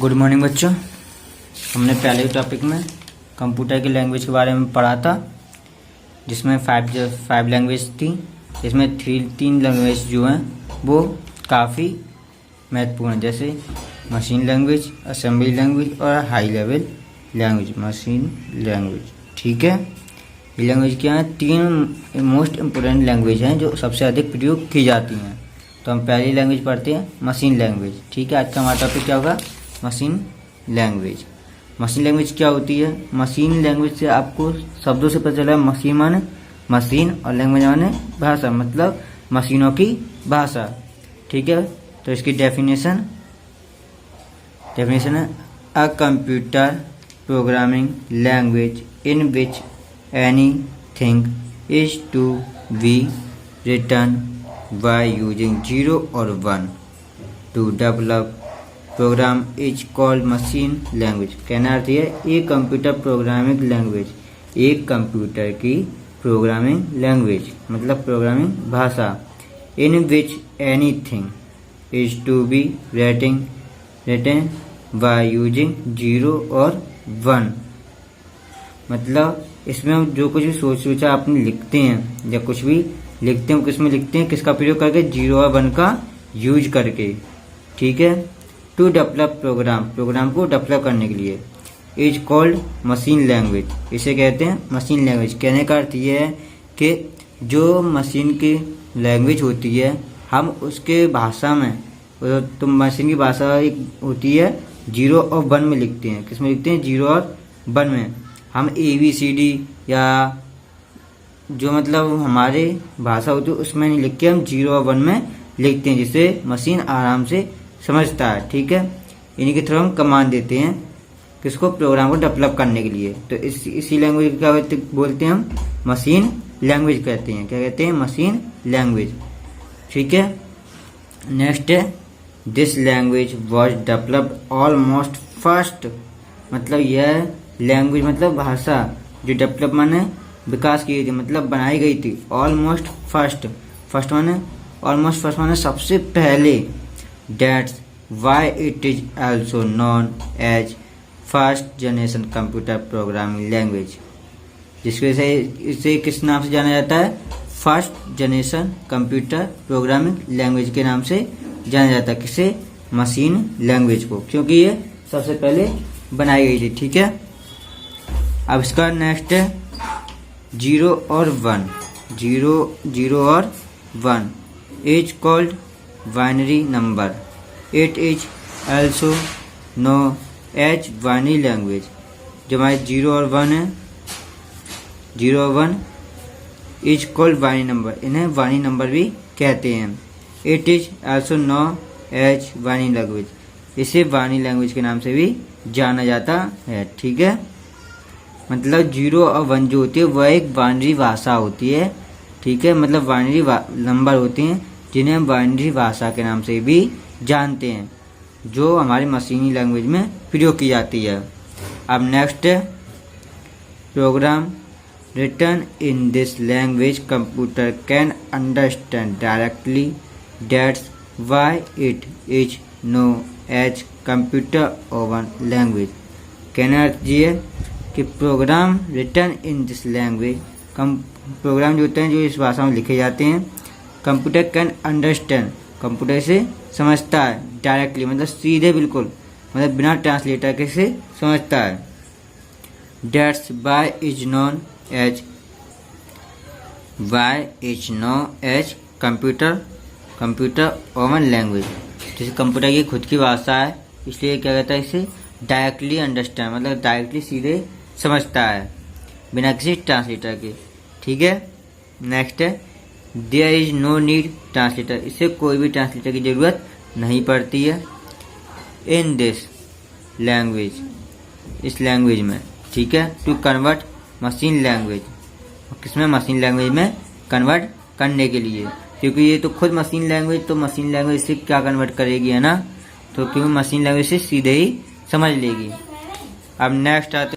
Good morning बच्चों। हमने पहले ही टॉपिक में कंप्यूटर की लैंग्वेज के बारे में पढ़ा था, जिसमें फाइव लैंग्वेज थी। इसमें तीन लैंग्वेज जो हैं वो काफ़ी महत्वपूर्ण हैं, जैसे मशीन लैंग्वेज, असेंबली लैंग्वेज और high level language. Machine language, ठीक है। ये लैंग्वेज क्या है? तीन मोस्ट इम्पोर्टेंट लैंग्वेज हैं जो सबसे अधिक प्रयोग की जाती हैं। तो हम पहली लैंग्वेज पढ़ते हैं, मशीन लैंग्वेज, ठीक है। आज का हमारा टॉपिक क्या होगा? Machine language. मशीन लैंग्वेज क्या होती है? मशीन लैंग्वेज से आपको शब्दों से पता चला, मशीन माने मशीन और लैंग्वेज माने भाषा, मतलब मशीनों की भाषा, ठीक है। तो इसकी डेफिनेशन है a computer programming language in which anything is to be written by using 0 और 1 to develop program is called machine language. कहना अर्थ है एक कंप्यूटर प्रोग्रामिंग लैंग्वेज, एक कंप्यूटर की प्रोग्रामिंग लैंग्वेज मतलब प्रोग्रामिंग भाषा, in which anything is to be written by using 0 और 1। मतलब इसमें हम जो कुछ भी सोचा आपने लिखते हैं या कुछ भी लिखते हैं, किसमें लिखते हैं, किसका प्रयोग करके? 0 और 1 का यूज करके, ठीक है। टू डेवलप प्रोग्राम को डेवलप करने के लिए इज कॉल्ड मशीन लैंग्वेज, इसे कहते हैं मशीन लैंग्वेज। कहने का अर्थ ये है कि जो मशीन की लैंग्वेज होती है, हम उसके भाषा में, तो मशीन की भाषा एक होती है 0 और 1 में लिखते हैं। किसमें लिखते हैं? 0 और 1 में। हम ABCD या जो मतलब हमारे भाषा होती है उसमें नहीं लिख के हम 0 और 1 में लिखते हैं, जिससे मशीन आराम से समझता है, ठीक है। इन्हीं के थ्रू हम कमांड देते हैं किसको? प्रोग्राम को डेवलप करने के लिए। तो इसी लैंग्वेज क्या बोलते हैं हम? मशीन लैंग्वेज कहते हैं। क्या कहते हैं? मशीन लैंग्वेज, ठीक है। नेक्स्ट है this language was developed almost first, मतलब यह लैंग्वेज मतलब भाषा जो डेवलप माने विकास की थी, मतलब बनाई गई थी। ऑलमोस्ट फर्स्ट माने ऑलमोस्ट फर्स्ट माने सबसे पहले। That's why it is also known as first generation computer programming language, जिसके से इसे किस नाम से जाना जाता है? First generation computer programming language के नाम से जाना जाता है। किसे? मशीन लैंग्वेज को, क्योंकि ये सबसे पहले बनाई गई थी, ठीक है। अब इसका नेक्स्ट है 0 और 1। 0 और 1 is called binary number. It is also known as binary language. जो हमारे 0 और 1 है, 0 और 1 इज कॉल्ड बाइनरी नंबर, इन्हें बाइनरी नंबर भी कहते हैं। It is also known as binary language, इसे बाइनरी लैंग्वेज के नाम से भी जाना जाता है, ठीक है। मतलब 0 और 1 जो होती है वह एक बाइनरी भाषा होती है, ठीक है। मतलब बाइनरी नंबर होते हैं जिन्हें हम बाइनरी भाषा के नाम से भी जानते हैं, जो हमारी मशीनी लैंग्वेज में प्रयोग की जाती है। अब नेक्स्ट है program written in this language computer can understand directly. That's why it is known as computer own language. कहना ये कि program written in this language, program जो होते हैं जो इस भाषा में लिखे जाते हैं, कंप्यूटर कैन अंडरस्टैंड, कंप्यूटर से समझता है, डायरेक्टली मतलब सीधे बिल्कुल, मतलब बिना ट्रांसलेटर के से समझता है। That's why is known as computer own language. जैसे कंप्यूटर की खुद की भाषा है, इसलिए क्या कहता है? इसे डायरेक्टली अंडरस्टैंड, मतलब डायरेक्टली सीधे समझता है बिना किसी ट्रांसलेटर के, ठीक है। नेक्स्ट है there is no need translator, इससे कोई भी ट्रांसलेटर की जरूरत नहीं पड़ती है। इन दिस लैंग्वेज, इस लैंग्वेज में, ठीक है। टू कन्वर्ट मशीन लैंग्वेज, किसमें? मशीन लैंग्वेज में कन्वर्ट करने के लिए, क्योंकि ये तो खुद मशीन लैंग्वेज, तो मशीन लैंग्वेज से क्या कन्वर्ट करेगी, है ना। तो क्योंकि मशीन लैंग्वेज से सीधे ही समझ लेगी। अब नेक्स्ट आते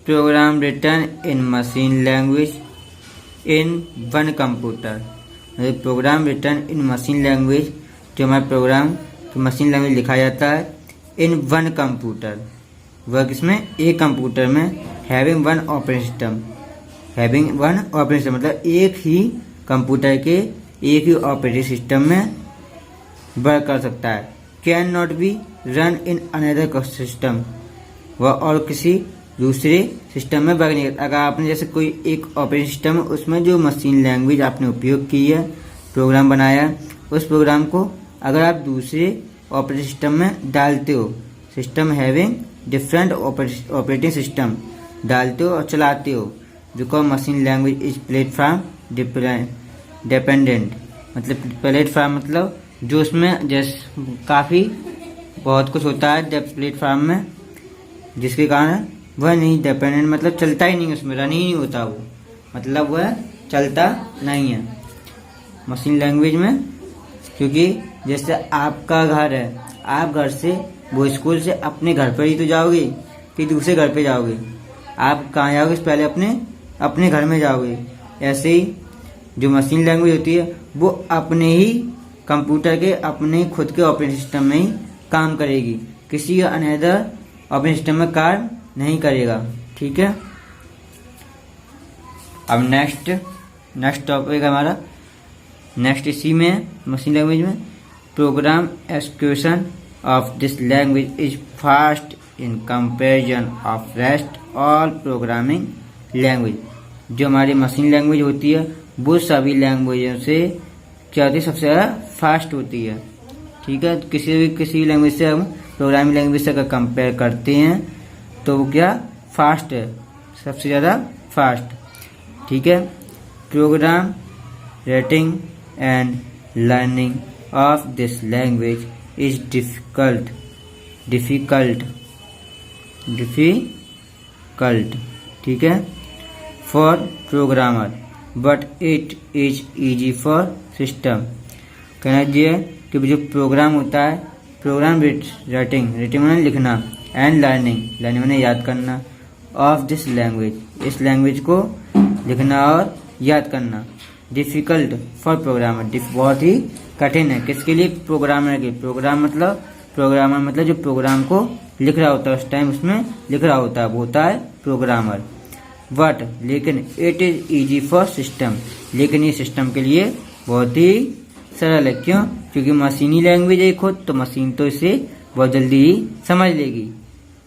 program written in machine language in 1 computer. Program written in machine language, जो हमारे प्रोग्राम की मशीन लैंग्वेज लिखा जाता है इन वन कंप्यूटर, वह किसमें, एक कंप्यूटर में, having one operating system, having one operating system मतलब एक ही कंप्यूटर के एक ही ऑपरेटिंग सिस्टम में वर्क कर सकता है। Can not be run in another system, वह और किसी दूसरे सिस्टम में वर्क नहीं करता। अगर आपने जैसे कोई एक ऑपरेटिंग सिस्टम है उसमें जो मशीन लैंग्वेज आपने उपयोग की है, प्रोग्राम बनाया, उस प्रोग्राम को अगर आप दूसरे ऑपरेटिंग सिस्टम में डालते हो, system having different operating system डालते हो और चलाते हो, because machine language is platform dependent, मतलब प्लेटफॉर्म मतलब जो उसमें जैसे काफ़ी बहुत कुछ होता है प्लेटफॉर्म में, जिसके कारण वह नहीं डिपेंडेंट मतलब चलता ही नहीं, उसमें रन ही नहीं होता, वो मतलब वह चलता नहीं है मशीन लैंग्वेज में। क्योंकि जैसे आपका घर है, आप घर से वो स्कूल से अपने घर पर ही तो जाओगे, फिर दूसरे घर पे जाओगे, आप कहाँ जाओगे, पहले अपने घर में जाओगे। ऐसे ही जो मशीन लैंग्वेज होती है वो अपने ही कंप्यूटर के अपने खुद के ऑपरेटिंग सिस्टम में ही काम करेगी, किसी अनदर ऑपरेटिंग सिस्टम में कार्य नहीं करेगा। ठीक है, अब नेक्स्ट टॉपिक हमारा नेक्स्ट इसी में मशीन लैंग्वेज में, program execution of this language is fast in comparison of rest all programming language. जो हमारी मशीन लैंग्वेज होती है वो सभी लैंग्वेजों से क्या होती है, सबसे ज़्यादा फास्ट होती है। ठीक है, किसी लैंग्वेज से हम प्रोग्रामिंग लैंग्वेज से अगर कंपेयर करते हैं तो वो क्या फास्ट है, सबसे ज़्यादा फास्ट। ठीक है, program writing and learning of this language is difficult. ठीक है, for programmer but it is easy for system. कहना ये कि जो प्रोग्राम होता है, प्रोग्राम राइटिंग मैंने लिखना, एंड लर्निंग मैंने याद करना, ऑफ दिस लैंग्वेज, इस लैंग्वेज को लिखना और याद करना, डिफिकल्ट फॉर प्रोग्रामर, बहुत ही कठिन है किसके लिए, प्रोग्रामर के। प्रोग्रामर मतलब जो प्रोग्राम को लिख रहा होता है, उस टाइम उसमें लिख रहा होता है, वो होता है प्रोग्रामर। बट लेकिन it is easy for system, लेकिन ये सिस्टम के लिए बहुत ही सरल है। क्यों? क्योंकि मशीनी लैंग्वेज है खुद, तो मशीन तो इसे बहुत जल्दी ही समझ लेगी।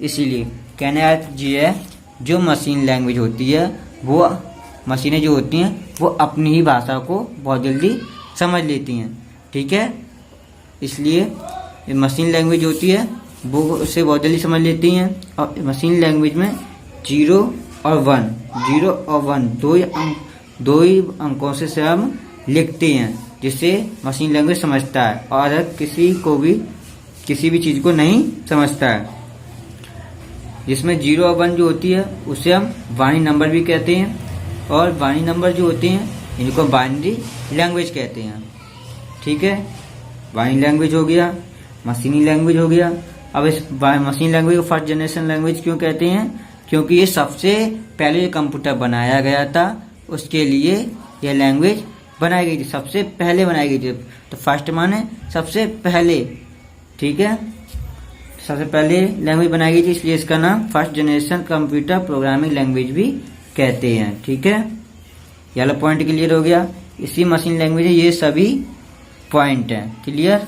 इसीलिए कहने अर्थ ये है, जो मशीन लैंग्वेज होती है वो मशीनें जो होती हैं वो अपनी ही भाषा को बहुत जल्दी समझ लेती हैं। ठीक है, इसलिए मशीन लैंग्वेज होती है वो उसे बहुत जल्दी समझ लेती हैं। और मशीन लैंग्वेज में 0 और 1 दो ही अंकों से हम लिखते हैं, जिससे मशीन लैंग्वेज समझता है, और किसी भी चीज़ को नहीं समझता है। जिसमें 0 और 1 जो होती है उसे हम बाइनरी नंबर भी कहते हैं, और बाइनरी नंबर जो होते हैं इनको बाइनरी लैंग्वेज कहते हैं। ठीक है, बाइनरी लैंग्वेज हो गया, मशीनी लैंग्वेज हो गया। अब इस मशीन लैंग्वेज को फर्स्ट जनरेशन लैंग्वेज क्यों कहते हैं? क्योंकि ये सबसे पहले जो कंप्यूटर बनाया गया था उसके लिए यह लैंग्वेज बनाई गई थी, सबसे पहले बनाई गई थी। तो फर्स्ट माने सबसे पहले। ठीक है, सबसे पहले लैंग्वेज बनाई गई थी, इसलिए इसका नाम first generation computer programming language भी कहते हैं। ठीक है, ये वाला पॉइंट क्लियर हो गया। इसी मशीन लैंग्वेज ये सभी पॉइंट हैं क्लियर।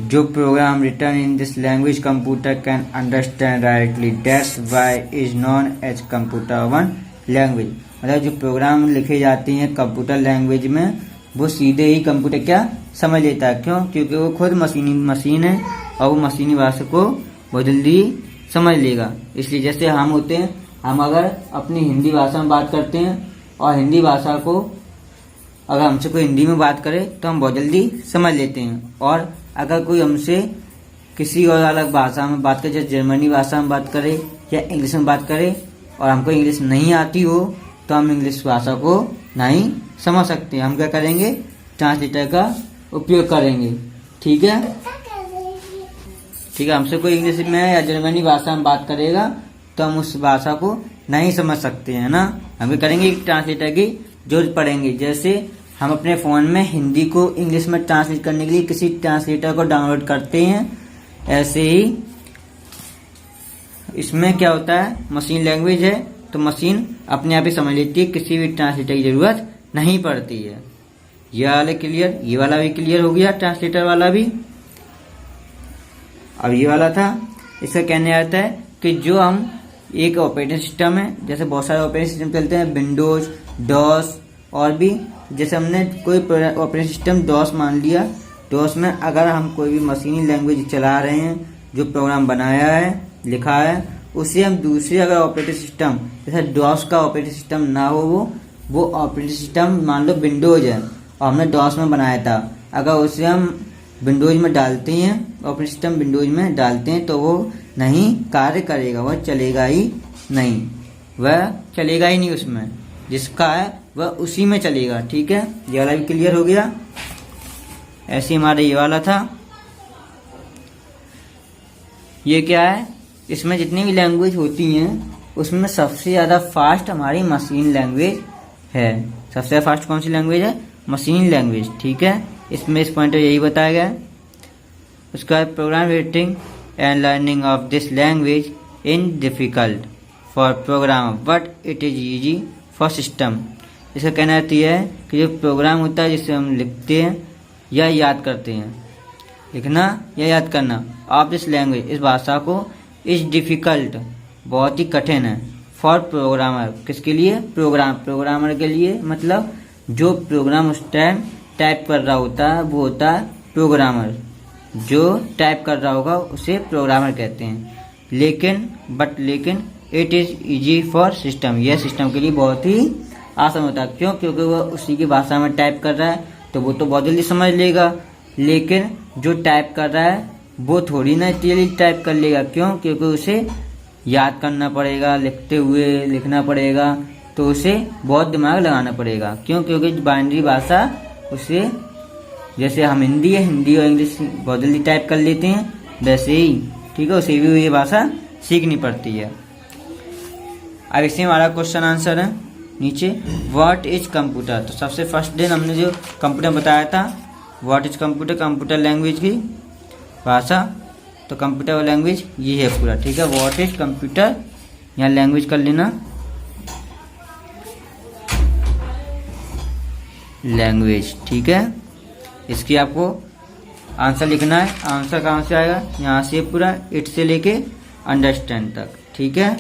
जो program written in this language computer can understand directly, that's why is known as computer own language. मतलब जो प्रोग्राम लिखे जाते हैं कंप्यूटर लैंग्वेज में वो सीधे ही कंप्यूटर क्या समझ लेता है। क्यों? क्योंकि वो खुद मशीन है और वो मशीनी भाषा को बहुत जल्दी समझ लेगा। इसलिए जैसे हम होते हैं, हम अगर अपनी हिंदी भाषा में बात करते हैं और हिंदी भाषा को अगर हमसे कोई हिंदी में बात करे तो हम बहुत जल्दी समझ लेते हैं। और अगर कोई हमसे किसी और अलग भाषा में बात करे, जैसे जर्मनी भाषा में बात करे या इंग्लिश में बात करे, और हमको इंग्लिश नहीं आती हो तो हम इंग्लिश भाषा को नहीं समझ सकते। हम क्या करेंगे? ट्रांसलेटर का उपयोग करेंगे। ठीक है, हमसे कोई इंग्लिश में या जर्मनी भाषा में बात करेगा तो हम उस भाषा को नहीं समझ सकते हैं ना, हम क्या करेंगे? ट्रांसलेटर की जरूरत पड़ेंगे। जैसे हम अपने फ़ोन में हिंदी को इंग्लिश में ट्रांसलेट करने के लिए किसी ट्रांसलेटर को डाउनलोड करते हैं, ऐसे ही इसमें क्या होता है, मशीन लैंग्वेज है तो मशीन अपने आप ही समझ लेती है, किसी भी ट्रांसलेटर की ज़रूरत नहीं पड़ती है। ये वाला क्लियर, ये वाला भी क्लियर हो गया, ट्रांसलेटर वाला भी। अब ये वाला था, इसका कहने आता है कि जो हम एक ऑपरेटिंग सिस्टम है, जैसे बहुत सारे ऑपरेटिंग सिस्टम चलते हैं, विंडोज, डॉस और भी, जैसे हमने कोई ऑपरेटिंग सिस्टम डॉस मान लिया, डॉस में अगर हम कोई भी मशीनी लैंग्वेज चला रहे हैं, जो प्रोग्राम बनाया है, लिखा है, उसे हम दूसरे अगर ऑपरेटिंग सिस्टम, जैसे डॉस का ऑपरेटिंग सिस्टम ना हो, वो ऑपरेटिंग सिस्टम मान लो विंडोज है और हमने डॉस में बनाया था, अगर उसे हम विंडोज में डालते हैं, ऑपरेटिंग सिस्टम विंडोज में डालते हैं, तो वो नहीं कार्य करेगा, वह चलेगा ही नहीं, वह चलेगा ही नहीं, उसमें जिसका है वह उसी में चलेगा। ठीक है, ये वाला भी क्लियर हो गया। ऐसे हमारा ये वाला था। ये क्या है, इसमें जितनी भी लैंग्वेज होती हैं उसमें सबसे ज़्यादा फास्ट हमारी मशीन लैंग्वेज है। सबसे ज़्यादा फास्ट कौन सी लैंग्वेज है, मशीन लैंग्वेज। ठीक है, इसमें इस पॉइंट यही बताया गया है। उसका program writing and learning of this language in difficult for program but it is easy for system. इसका कहना यह है कि जो प्रोग्राम होता है जिसे हम लिखते हैं या याद करते हैं, लिखना या याद करना ऑफ दिस लैंग्वेज, इस भाषा को, इज डिफ़िकल्ट, बहुत ही कठिन है, फॉर प्रोग्रामर, किसके लिए, प्रोग्रामर के लिए, मतलब जो प्रोग्राम उस टाइम टाइप कर रहा होता है वो होता है प्रोग्रामर, जो टाइप कर रहा होगा उसे प्रोग्रामर कहते हैं। लेकिन it is easy for system, यह सिस्टम के लिए बहुत ही आसान होता है। क्यों, क्योंकि वह उसी की भाषा में टाइप कर रहा है तो वो तो बहुत जल्दी समझ लेगा, लेकिन जो टाइप कर रहा है वो थोड़ी ना जल्दी टाइप कर लेगा। क्यों, क्योंकि उसे याद करना पड़ेगा, लिखते हुए लिखना पड़ेगा, तो उसे बहुत दिमाग लगाना पड़ेगा। क्यों, क्योंकि बाइनरी भाषा उसे, जैसे हम हिंदी और इंग्लिश बहुत जल्दी टाइप कर लेते हैं, वैसे ही ठीक है उसे भी ये भाषा सीखनी पड़ती है। अब इसमें हमारा क्वेश्चन आंसर है नीचे, व्हाट इज कंप्यूटर। तो सबसे फर्स्ट दिन हमने जो कंप्यूटर बताया था, what is computer, computer language की भाषा, तो कंप्यूटर लैंग्वेज ये है पूरा। ठीक है, व्हाट इज कंप्यूटर, यहाँ लैंग्वेज कर लेना, लैंग्वेज। ठीक है, इसकी आपको आंसर लिखना है। आंसर कहाँ से आएगा, यहाँ से पूरा, इट से लेके अंडरस्टैंड तक। ठीक है,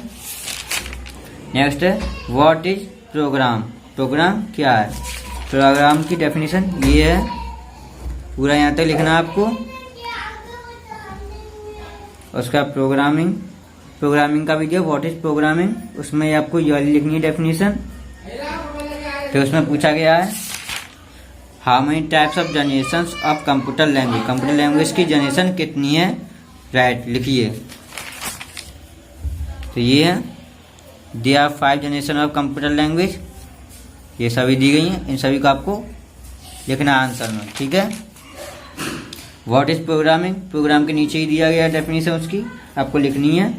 नेक्स्ट है व्हाट इज प्रोग्राम। प्रोग्राम क्या है, प्रोग्राम की डेफिनेशन ये है, पूरा यहाँ तक लिखना है आपको। उसका प्रोग्रामिंग का वीडियो व्हाट इज प्रोग्रामिंग, उसमें आपको ये वाली लिखनी है डेफिनेशन। फिर उसमें पूछा गया है how many types of generations of computer language, computer language की जनरेशन कितनी है, राइट लिखिए। तो ये है, they are 5 generation of computer language, ये सभी दी गई हैं, इन सभी को आपको लिखना आंसर में। ठीक है, व्हाट इज प्रोग्रामिंग, प्रोग्राम के नीचे ही दिया गया डेफिनेशन, उसकी आपको लिखनी है।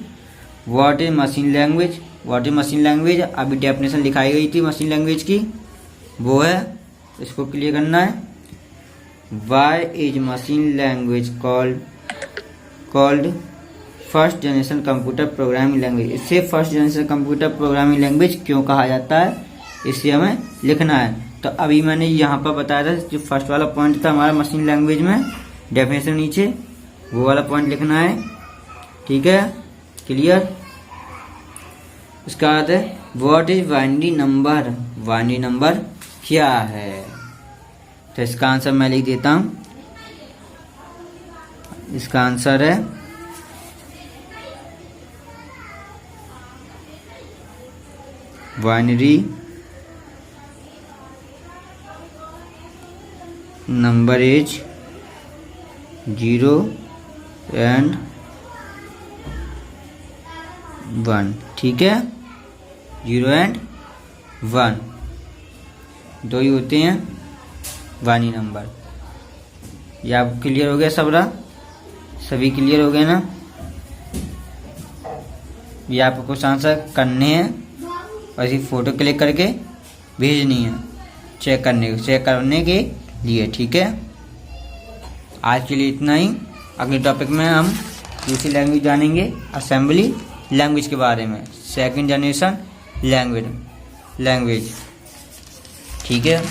What is machine language, what is machine language, अभी डेफिनेशन लिखाई गई थी मशीन लैंग्वेज की, वो है, इसको क्लियर करना है। Why is machine language called first generation computer programming language, इसे first generation computer programming language क्यों कहा जाता है, इसे हमें लिखना है। तो अभी मैंने यहाँ पर बताया था, जो फर्स्ट वाला पॉइंट था हमारा मशीन लैंग्वेज में, डेफिनेशन नीचे वो वाला पॉइंट लिखना है। ठीक है, क्लियर। इसका अर्थ है what is binary number, binary number क्या है। तो इसका आंसर मैं लिख देता हूँ, इसका आंसर है बाइनरी नंबर इज 0 and 1। ठीक है, 0 and 1 दो ही होते हैं बाइनरी नंबर। ये आप क्लियर हो गया सबरा, सभी क्लियर हो गए ना। ये आपको कुछ आंसर करने हैं और इसी फोटो क्लिक करके भेजनी है। चेक करने के लिए। ठीक है, आज के लिए इतना ही। अगले टॉपिक में हम दूसरी लैंग्वेज जानेंगे, असेंबली लैंग्वेज के बारे में, सेकंड जनरेशन लैंग्वेज। ठीक है।